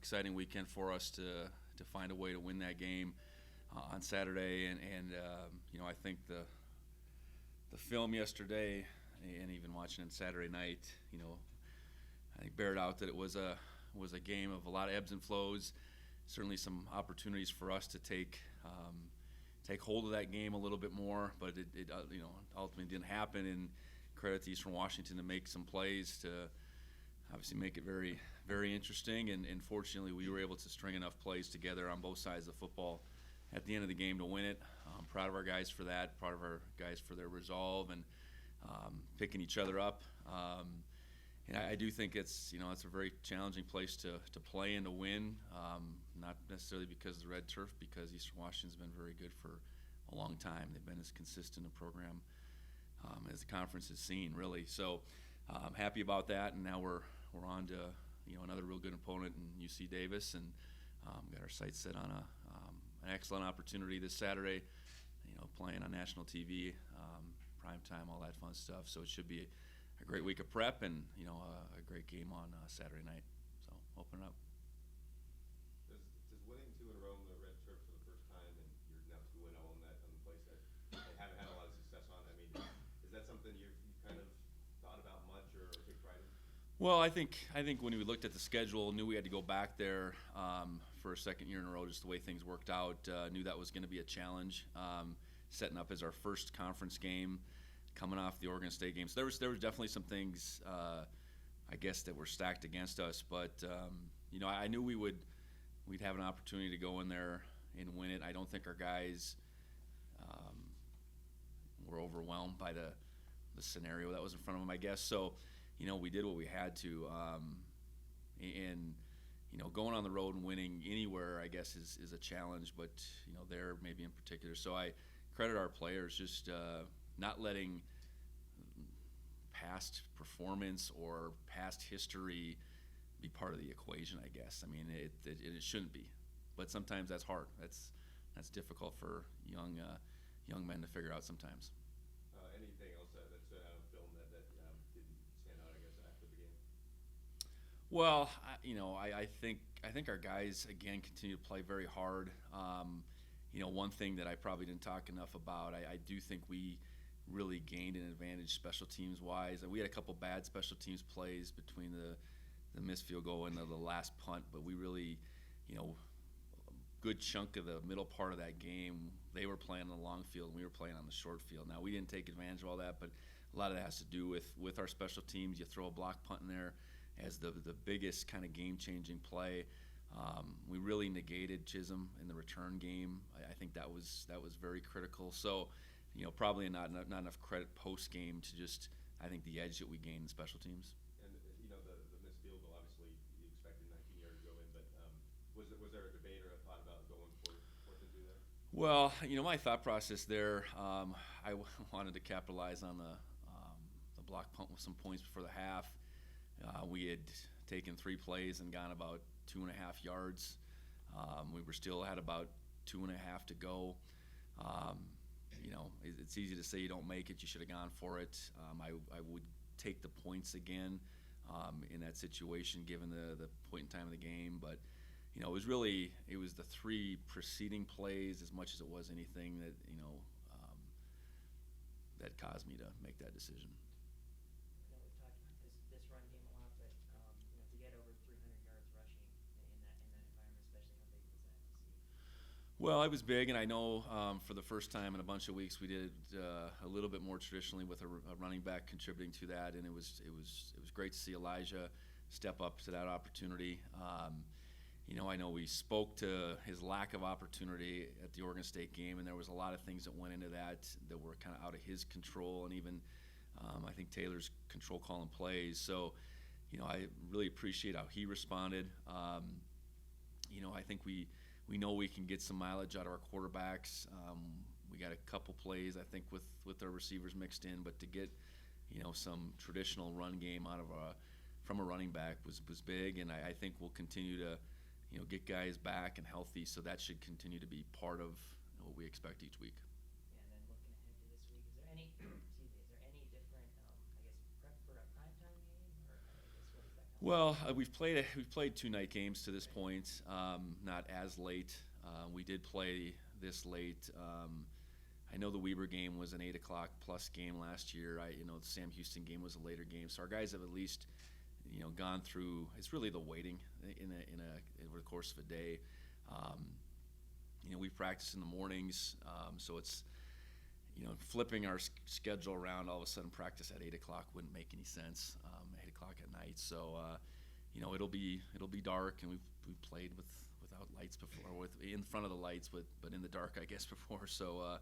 exciting weekend for us to find a way to win that game on Saturday. And I think the film yesterday and even watching it Saturday night, I think bared out that it was a game of a lot of ebbs and flows. Certainly some opportunities for us to take hold of that game a little bit more, but it ultimately didn't happen. And credit to Eastern Washington to make some plays to obviously make it very, very interesting. And fortunately, we were able to string enough plays together on both sides of the football at the end of the game to win it. I'm proud of our guys for that. Proud of our guys for their resolve and picking each other up. And I do think it's a very challenging place to play and to win. Not necessarily because of the red turf, because Eastern Washington's been very good for a long time. They've been as consistent a program as the conference has seen, really. So I'm happy about that. And now we're on to another real good opponent in UC Davis, and got our sights set on an excellent opportunity this Saturday. Playing on national TV, prime time, all that fun stuff. So it should be a great week of prep, and a great game on Saturday night. So open it up. Does winning 2 in a row on the red turf for the first time, and you're now 2-0 on the place that they haven't had a lot of success on? I mean, is that something you kind of thought about much or take pride in? Well, I think when we looked at the schedule, knew we had to go back there for a second year in a row, just the way things worked out. Knew that was going to be a challenge. Setting up as our first conference game, coming off the Oregon State game. So there was definitely some things, I guess, that were stacked against us. But I knew we'd have an opportunity to go in there and win it. I don't think our guys were overwhelmed by the scenario that was in front of them, I guess. So we did what we had to, and going on the road and winning anywhere, I guess, is a challenge. But there maybe in particular. So I credit our players just not letting past performance or past history be part of the equation, I guess. I mean, it shouldn't be, but sometimes that's hard. That's difficult for young men to figure out sometimes. Anything else that stood out in film that didn't stand out, I guess, after the game? Well, I think our guys again continue to play very hard. One thing that I probably didn't talk enough about, I do think we really gained an advantage special teams wise. And we had a couple bad special teams plays between the missed field goal and the last punt, but we really, a good chunk of the middle part of that game, they were playing on the long field and we were playing on the short field. Now, we didn't take advantage of all that, but a lot of that has to do with our special teams. You throw a block punt in there as the biggest kind of game-changing play. We really negated Chisholm in the return game. I think that was very critical. So, probably not enough credit post game to just, I think, the edge that we gained in special teams. And the missed field goal, obviously you expected 19 yards to go in, but was there a debate or a thought about going for it to do that? Well, my thought process there, I wanted to capitalize on the block punt with some points before the half. We had taken 3 plays and gone about 2.5 yards. We were still had about 2.5 to go. It's easy to say you don't make it. You should have gone for it. I would take the points again in that situation, given the point in time of the game. But it was the 3 preceding plays as much as it was anything that that caused me to make that decision. I know we've talked about this run game a lot, but to get over 300 yards rushing in that environment, especially how big was that to see? Well, it was big, and I know for the first time in a bunch of weeks we did a little bit more traditionally with a running back contributing to that, and it was great to see Elijah step up to that opportunity. I know we spoke to his lack of opportunity at the Oregon State game, and there was a lot of things that went into that were kind of out of his control, and even I think Taylor's control calling plays. So, I really appreciate how he responded. I think we know we can get some mileage out of our quarterbacks. We got a couple plays, I think, with our receivers mixed in, but to get some traditional run game out of from a running back was big, and I think we'll continue to get guys back and healthy, so that should continue to be part of what we expect each week. Yeah, and then looking ahead to this week, is there any, excuse me, is there any different, I guess, prep for a primetime game, or I guess what does that Well, we've played 2 night games to this point, not as late. We did play this late. I know the Weber game was an 8 o'clock plus game last year. The Sam Houston game was a later game. So our guys have at least, gone through. It's really the waiting over the course of a day. We practice in the mornings, so it's flipping our schedule around. All of a sudden, practice at 8 o'clock wouldn't make any sense. 8 o'clock at night, so it'll be dark, and we've played without lights before, in front of the lights, but in the dark, I guess, before. So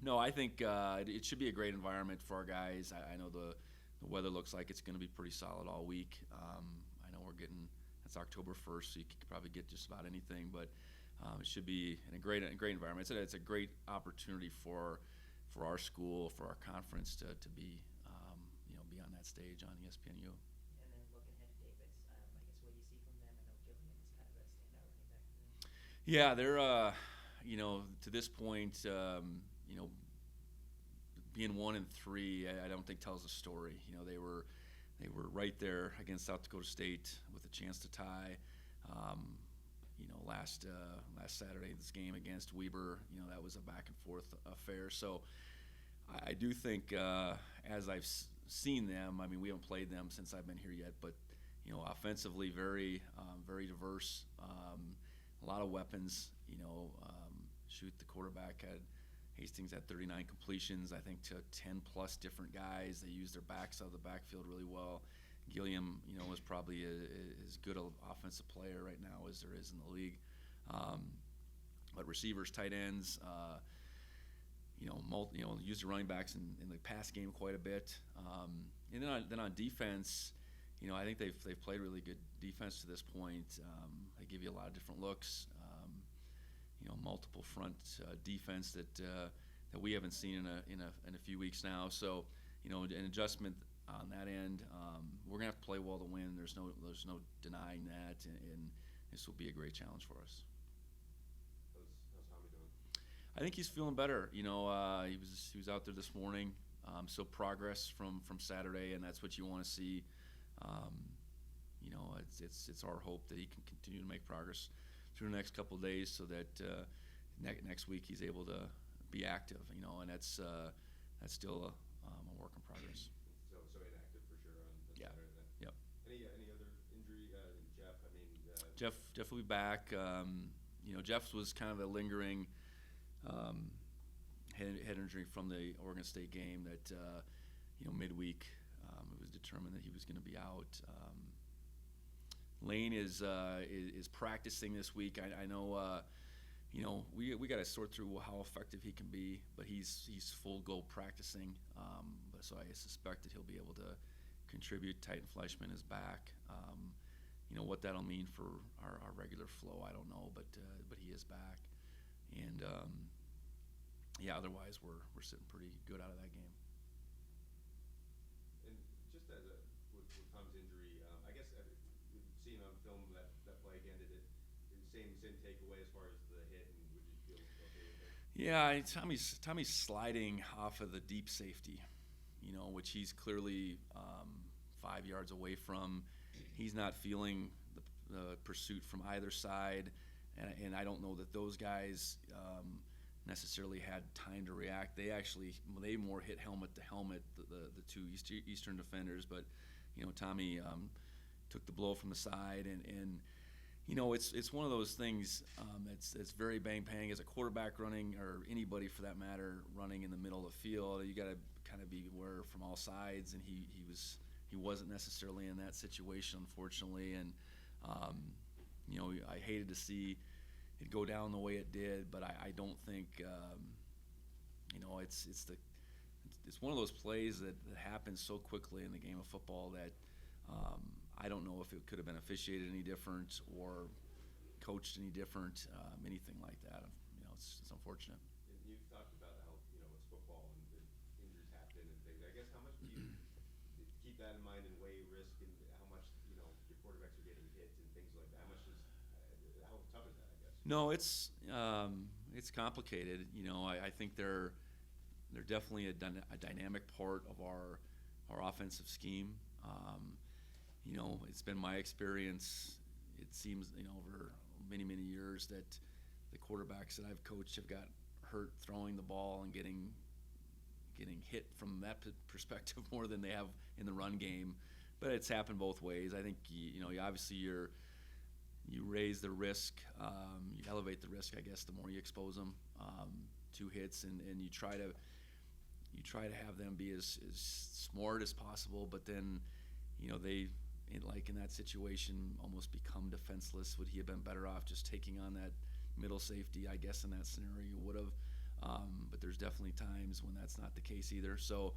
no, I think it should be a great environment for our guys. I know the weather looks like it's going to be pretty solid all week. I know it's October 1st, so you could probably get just about anything, but it should be in a great environment. It's a great opportunity for our school, for our conference to be be on that stage on ESPNU. And then looking ahead to Davis, I guess what do you see from them? I know Gilliam is kind of a standout running back for them. Yeah, they're to this point, being 1-3, I don't think tells a story. They were right there against South Dakota State with a chance to tie. Last Saturday's game against Weber, that was a back and forth affair. So I do think, as I've seen them, I mean, we haven't played them since I've been here yet, but offensively very diverse, a lot of weapons. Shoot, the quarterback Hastings had 39 completions, I think, to 10 plus different guys. They used their backs out of the backfield really well. Gilliam, is probably as good an offensive player right now as there is in the league. But receivers, tight ends, use the running backs in the pass game quite a bit. And then on defense, I think they've played really good defense to this point. They give you a lot of different looks. Multiple front defense that we haven't seen in a few weeks now. So, an adjustment on that end. We're gonna have to play well to win. There's no denying that, and this will be a great challenge for us. How's Tommy doing? I think he's feeling better. He was out there this morning. So progress from Saturday, and that's what you want to see. It's our hope that he can continue to make progress through the next couple of days, so that next week he's able to be active. And that's still a work in progress. So inactive for sure on Yeah. Saturday then. Yep. Any other injury, Jeff? I mean, Jeff will be back. Jeff was kind of a lingering head injury from the Oregon State game that midweek it was determined that he was going to be out. Lane is practicing this week. I know we got to sort through how effective he can be, but he's full go practicing. So I suspect that he'll be able to contribute. Titan Fleischman is back. What that'll mean for our regular flow, I don't know, but he is back. And otherwise we're sitting pretty good out of that game. And just with Tom's injury, I guess we've seen on film that play again. Did it same takeaway as far as the hit, and would you feel okay with it? Yeah, Tommy's sliding off of the deep safety, which he's clearly 5 yards away from. He's not feeling the pursuit from either side, and I don't know that those guys necessarily had time to react. They more hit helmet to helmet, the two Eastern defenders, but Tommy took the blow from the side, and it's one of those things that's very bang as a quarterback running, or anybody for that matter running in the middle of the field. You got to kind of be aware from all sides, and he wasn't necessarily in that situation, unfortunately, and I hated to see it go down the way it did, but I don't think it's one of those plays that happens so quickly in the game of football that I don't know if it could have been officiated any different or coached any different, anything like that. It's unfortunate. And you've talked about how it's football and injuries happen and things. I guess how much do you keep that in mind and weigh risk, and how much your quarterbacks are getting hit and things like that? How tough is that, I guess? No, it's complicated. I think they're definitely a dynamic part of our offensive scheme. It's been my experience. It seems, over many, many years that the quarterbacks that I've coached have got hurt throwing the ball and getting hit from that perspective more than they have in the run game. But it's happened both ways. I think obviously you raise the risk, you elevate the risk, I guess, the more you expose them to hits, and you try to have them be as smart as possible. But then, they, like in that situation, almost become defenseless. Would he have been better off just taking on that middle safety? I guess in that scenario you would have. But there's definitely times when that's not the case either. So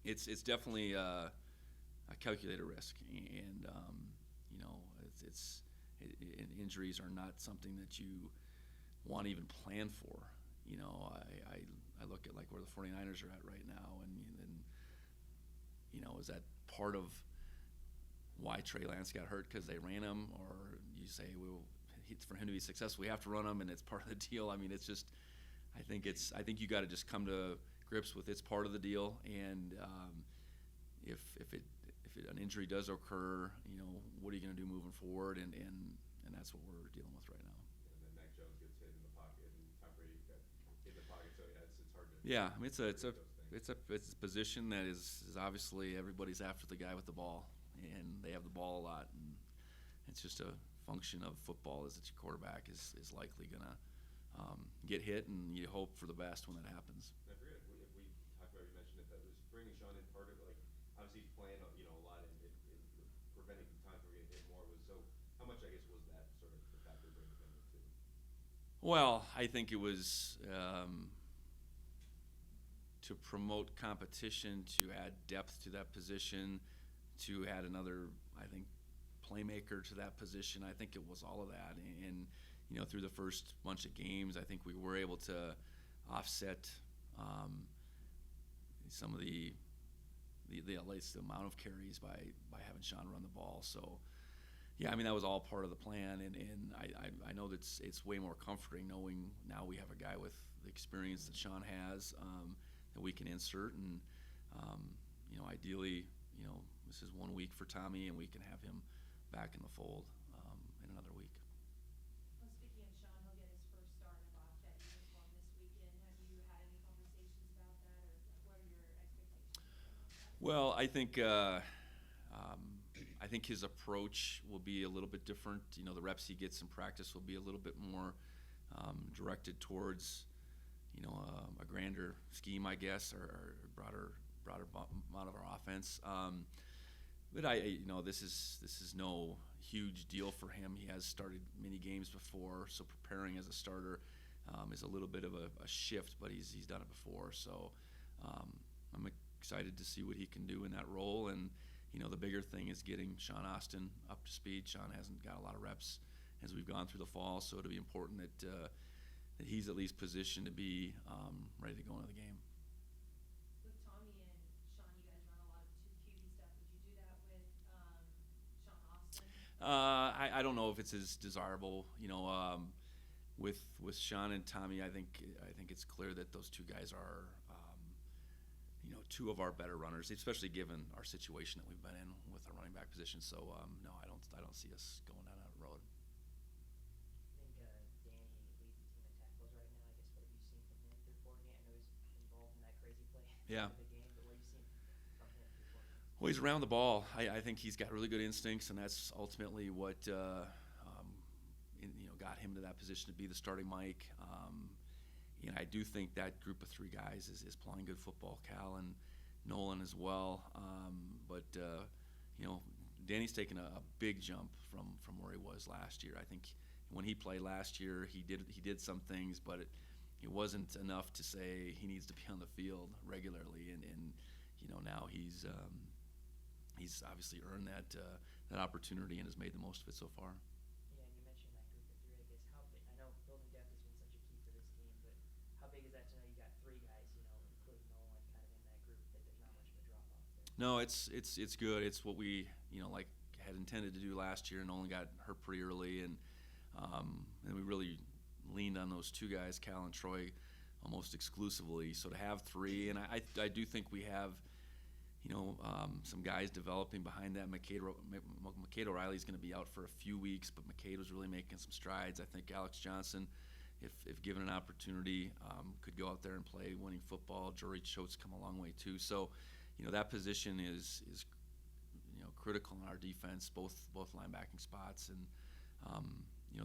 it's definitely a calculated risk, and injuries are not something that you want to even plan for. I look at like where the 49ers are at right now, and is that part of why Trey Lance got hurt because they ran him, or you say, well, for him to be successful, we have to run him, and it's part of the deal. I mean, it's just, I think you got to just come to grips with it's part of the deal, and if an injury does occur, what are you going to do moving forward, and that's what we're dealing with right now. And then Mac Jones gets hit in the pocket, and Tom Brady got hit in the pocket, so yeah, it's hard to. Yeah, I mean, it's a position that is obviously everybody's after the guy with the ball, and they have the ball a lot, and it's just a function of football is that your quarterback is likely gonna get hit, and you hope for the best when that happens. And I forget if we talked about, you mentioned it, that was bringing Sean in part of it, like obviously he's playing a lot, and it preventing time from getting hit more was so. How much I guess was that sort of the factor bringing him in too? Well, I think it was to promote competition, to add depth to that position, to add another, I think, playmaker to that position. I think it was all of that, and through the first bunch of games, I think we were able to offset some of the at least the amount of carries by having Sean run the ball. So yeah, I mean, that was all part of the plan, and I know that it's way more comforting knowing now we have a guy with the experience that Sean has that we can insert, and ideally, this is 1 week for Tommy, and we can have him back in the fold in another week. Well, speaking of Sean, he'll get his first start in a Bobcat uniform this weekend. Have you had any conversations about that, or what are your expectations? Well, I think his approach will be a little bit different. The reps he gets in practice will be a little bit more directed towards a grander scheme, I guess, or broader amount of our offense. But this is no huge deal for him. He has started many games before, so preparing as a starter is a little bit of a shift, but he's done it before. So I'm excited to see what he can do in that role. And the bigger thing is getting Sean Austin up to speed. Sean hasn't got a lot of reps as we've gone through the fall, so it'll be important that he's at least positioned to be ready to go into the game. With Tommy and Sean, you guys run a lot of 2QB stuff. Would you do that with Sean Austin? I don't know if it's as desirable. With Sean and Tommy, I think it's clear that those two guys are two of our better runners, especially given our situation that we've been in with our running back position. So no, I don't see us going down that road. I think Danny leads the team in tackles right now. I guess what have you seen from him through 4 games? I know he's involved in that crazy play at Yeah. the end of the game, but what have you seen from him through 4 games? Well, he's around the ball. I think he's got really good instincts, and that's ultimately what got him to that position to be the starting Mike. I do think that group of 3 guys is playing good football. Cal and Nolan as well. But Danny's taken a big jump from where he was last year. I think when he played last year, he did some things, but it wasn't enough to say he needs to be on the field regularly. And now he's obviously earned that opportunity and has made the most of it so far. Yeah, and you mentioned that group of 3. I guess how big? I know building depth has been such a key for this team, but how big is that to know you got 3 guys, including Nolan, kind of in that group, that there's not much of a drop off there? No, it's good. It's what we like had intended to do last year, and Nolan got hurt pretty early, and we really leaned on those 2 guys, Cal and Troy, almost exclusively. So to have 3, and I do think we have some guys developing behind that. McCade O'Reilly's going to be out for a few weeks, but McCade was really making some strides. I think Alex Johnson, if given an opportunity, could go out there and play winning football. Jory Choate's come a long way too. So, that position is critical in our defense, both linebacking spots, and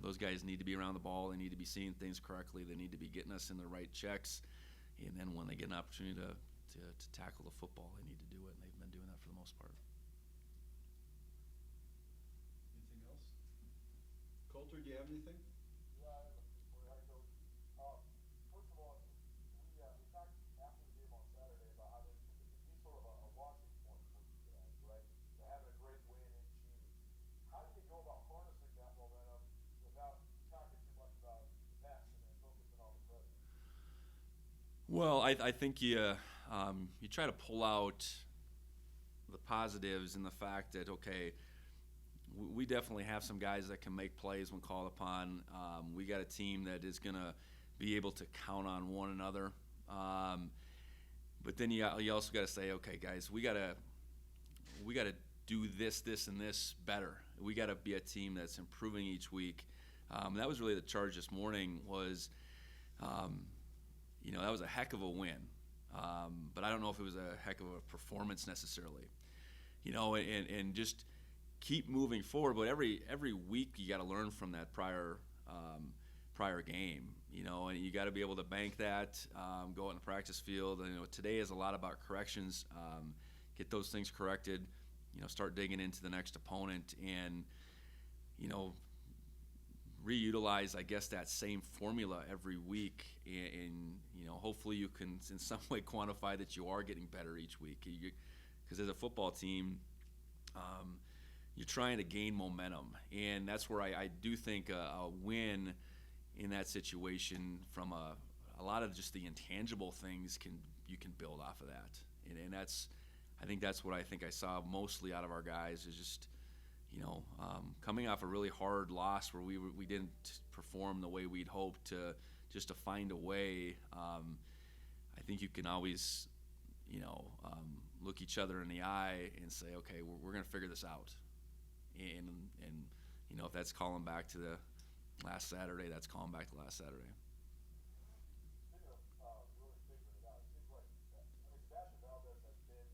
those guys need to be around the ball. They need to be seeing things correctly. They need to be getting us in the right checks, and then when they get an opportunity to tackle the football, they need to do it, and they've been doing that for the most part. Anything else? Coulter, do you have anything? Yeah, I have a few for you. Hi, Coach. First of all, we talked after the game on Saturday about how it can be sort of a launching point for you guys, right? So having a great win in Cheney. How do you go about harnessing that momentum without talking too much about the past and focusing on the present? Well, I think you try to pull out the positives in the fact that, okay, we definitely have some guys that can make plays when called upon. We got a team that is going to be able to count on one another. But then you also got to say, okay, guys, we got to do this, and this better. We got to be a team that's improving each week. That was really the charge this morning. That was a heck of a win. But I don't know if it was a heck of a performance necessarily. And just keep moving forward. But every week you got to learn from that prior game. And you got to be able to bank that, go out in the practice field. And today is a lot about corrections. Get those things corrected. Start digging into the next opponent, and reutilize, I guess, that same formula every week, and hopefully you can in some way quantify that you are getting better each week. Because as a football team, you're trying to gain momentum, and that's where I do think a win in that situation from a lot of just the intangible things you can build off of that, and I think that's what I saw mostly out of our guys is just coming off a really hard loss where we didn't perform the way we'd hoped to find a way. I think you can always look each other in the eye and say, okay, we're going to figure this out, and if that's calling back to the last Saturday, that's calling back to last Saturday. Speaking of really figuring it out, it seems like, Sebastian Valdez has been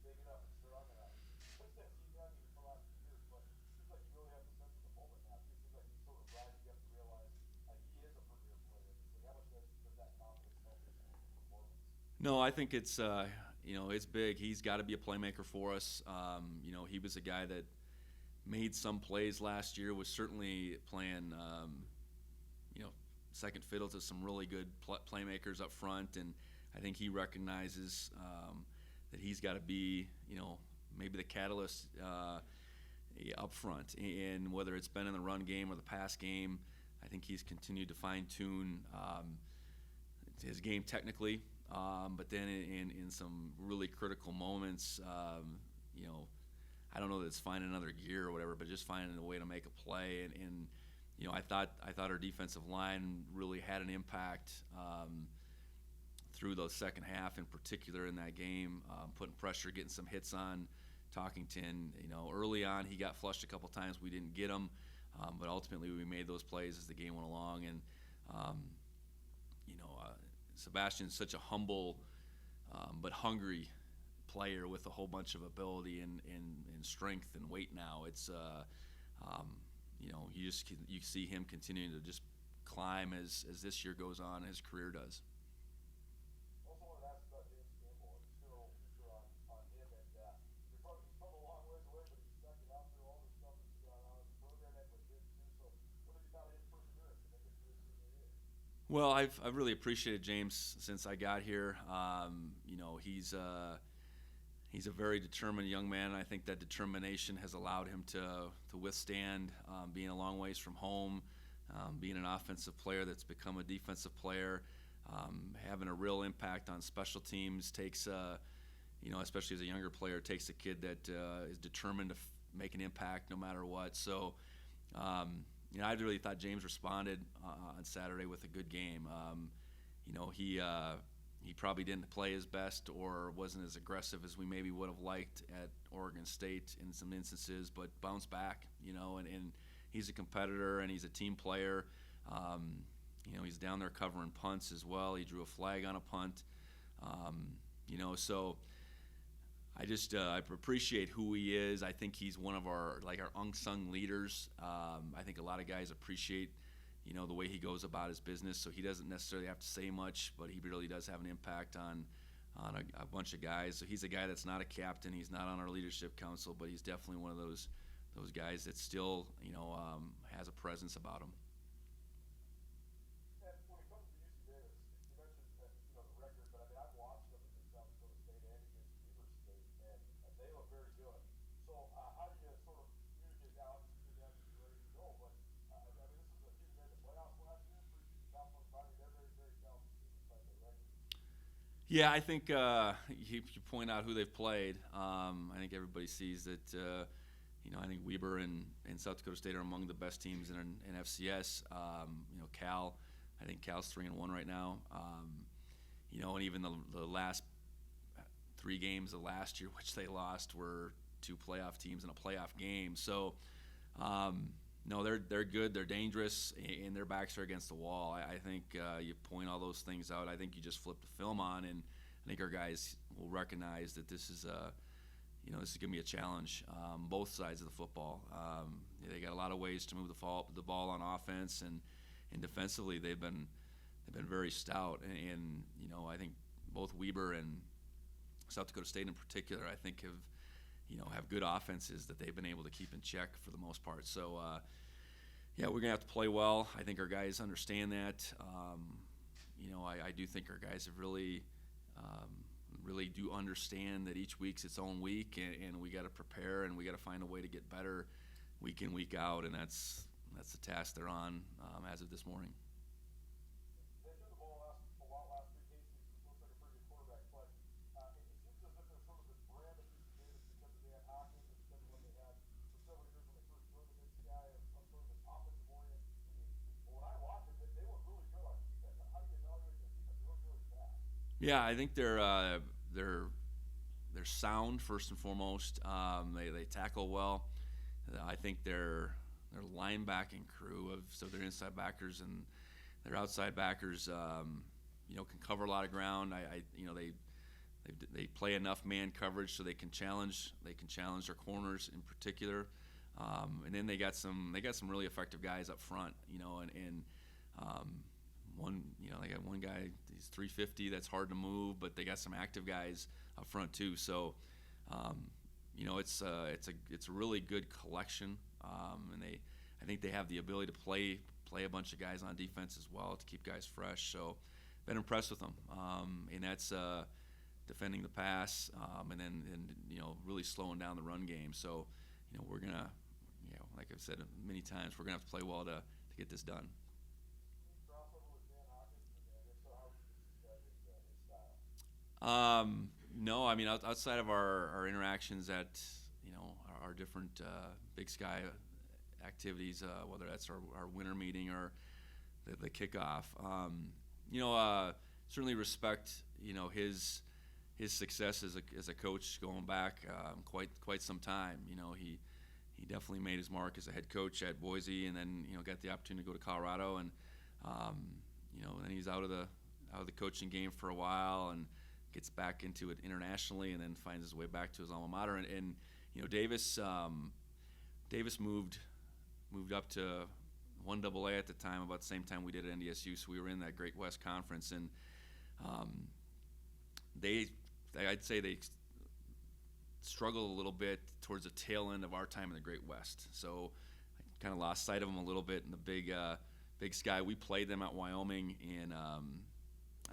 big enough and strong enough. Puts that team down even for the last few years, but it seems like you really have the sense of the moment now. It seems like he's sort of rising up to realize he is a premier player. How much does that confidence help his performance? No, I think it's it's big. He's got to be a playmaker for us. He was a guy that made some plays last year, was certainly playing second fiddle to some really good playmakers up front, and I think he recognizes that he's got to be maybe the catalyst up front, and whether it's been in the run game or the pass game, I think he's continued to fine-tune his game technically, but then in some really critical moments, I don't know that it's finding another gear or whatever, but just finding a way to make a play. And I thought our defensive line really had an impact through the second half, in particular in that game, putting pressure, getting some hits on Talkington. Early on he got flushed a couple times. We didn't get him, but ultimately we made those plays as the game went along. And Sebastian's such a humble but hungry player with a whole bunch of ability and strength and weight now. It's you see him continuing to just climb as this year goes on, his career does. Also wanted to ask about James Campbell. I'm still on him, and he's from a long ways away, but he's stuck it out through all the stuff that's gone on. The program that was good too. So what have you thought of his perseverance to make it through his senior year? Well, I've really appreciated James since I got here. He's a very determined young man, and I think that determination has allowed him to withstand being a long ways from home, being an offensive player that's become a defensive player, having a real impact on special teams. Takes especially as a younger player, takes a kid that is determined to make an impact no matter what. So I really thought James responded on Saturday with a good game. He he probably didn't play his best or wasn't as aggressive as we maybe would have liked at Oregon State in some instances, but bounced back, and he's a competitor and he's a team player. He's down there covering punts as well. He drew a flag on a punt. So I appreciate who he is. I think he's one of our unsung leaders. I think a lot of guys appreciate, the way he goes about his business. So he doesn't necessarily have to say much, but he really does have an impact on a bunch of guys. So he's a guy that's not a captain. He's not on our leadership council, but he's definitely one of those guys that still, has a presence about him. And when it comes to UC Davis, you mentioned the record, but I mean I've watched them against South Dakota State and against Weber State, and they look very good. So how do you sort of communicate now? Obviously, you guys are ready to go, but I mean this is a team that made the playoffs last year, preseason top 25. I mean they're very, very talented team despite their record. Yeah, I think you point out who they've played. I think everybody sees that. I think Weber and South Dakota State are among the best teams in FCS. Cal, I think Cal's 3-1 right now. And even the last 3 games of last year, which they lost, were 2 playoff teams in a playoff game. So, no, they're good. They're dangerous, and their backs are against the wall. I think you point all those things out. I think you just flip the film on, and I think our guys will recognize that this is this is going to be a challenge, both sides of the football. They got a lot of ways to move the ball on offense, and defensively they've been very stout. And I think both Weber and South Dakota State in particular, I think have good offenses that they've been able to keep in check for the most part. So we're going to have to play well. I think our guys understand that. I do think our guys have really do understand that each week's its own week, and we got to prepare, and we got to find a way to get better week in, week out, and that's the task they're on as of this morning. They threw the ball a lot last week. Casey looks like a pretty good quarterback, but it seems as if there's sort of this brand of UC Davis because of Dan Hawkins and because of what they had for several years when they first joined the Big Sky of sort of this offensive-oriented team. But when I watch them, they look really good on defense. How do you evaluate their defense? They look really fast. Yeah, I think they're sound first and foremost. They tackle well. I think their linebacking crew so their inside backers and their outside backers can cover a lot of ground. They play enough man coverage so they can challenge their corners in particular. And then they got some really effective guys up front, and they got one guy, he's 350, that's hard to move, but they got some active guys up front too. So, it's a really good collection, and I think they have the ability to play a bunch of guys on defense as well to keep guys fresh. So, been impressed with them, and that's defending the pass, and then really slowing down the run game. So, we're gonna, like I've said many times, we're gonna have to play well to get this done. No, I mean outside of our interactions at our different Big Sky activities, whether that's our winter meeting or the kickoff, certainly respect his success as a coach going back quite some time. He definitely made his mark as a head coach at Boise, and then got the opportunity to go to Colorado, and then he's out of the coaching game for a while and gets back into it internationally, and then finds his way back to his alma mater. And Davis moved up to 1AA at the time, about the same time we did at NDSU. So we were in that Great West Conference, and I'd say they struggled a little bit towards the tail end of our time in the Great West. So I kind of lost sight of them a little bit in the Big Sky. We played them at Wyoming in I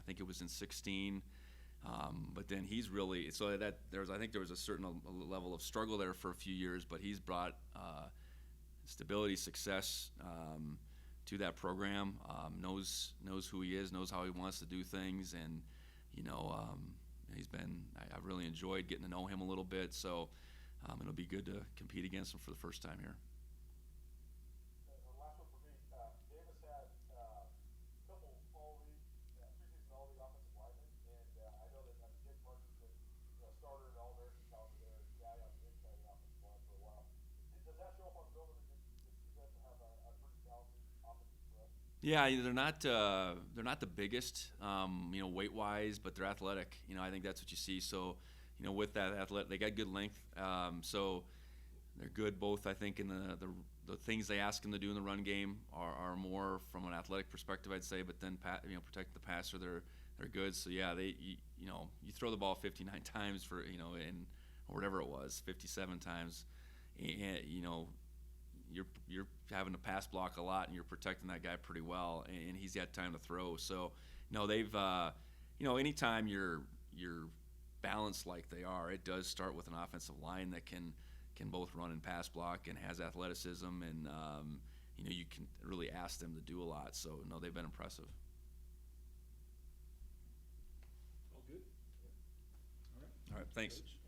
think it was in 16. But then he's really I think there was a certain level of struggle there for a few years, but he's brought stability, success to that program. Knows who he is, knows how he wants to do things, and I've really enjoyed getting to know him a little bit. So it'll be good to compete against him for the first time here. Last one for me. Davis had a couple all-league, preseason all-league offensive linemen, and does that show up on film and just see them have a pretty talented offensive threat? Yeah, they're not the biggest, weight wise, but they're athletic. I think that's what you see. So, with that athletic, they got good length. So they're good both. I think in the things they ask them to do in the run game are more from an athletic perspective, I'd say. But then protect the passer, they're good. So yeah, you throw the ball 59 times for or whatever it was, 57 times, and you're having to pass block a lot, and you're protecting that guy pretty well, and he's got time to throw. So, they've, anytime you're balanced like they are, it does start with an offensive line that can both run and pass block and has athleticism, and you can really ask them to do a lot. So, no, they've been impressive. All good? All right. All right, thanks. Coach?